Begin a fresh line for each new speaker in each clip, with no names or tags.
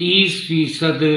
30%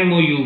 MOU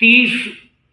30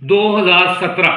2017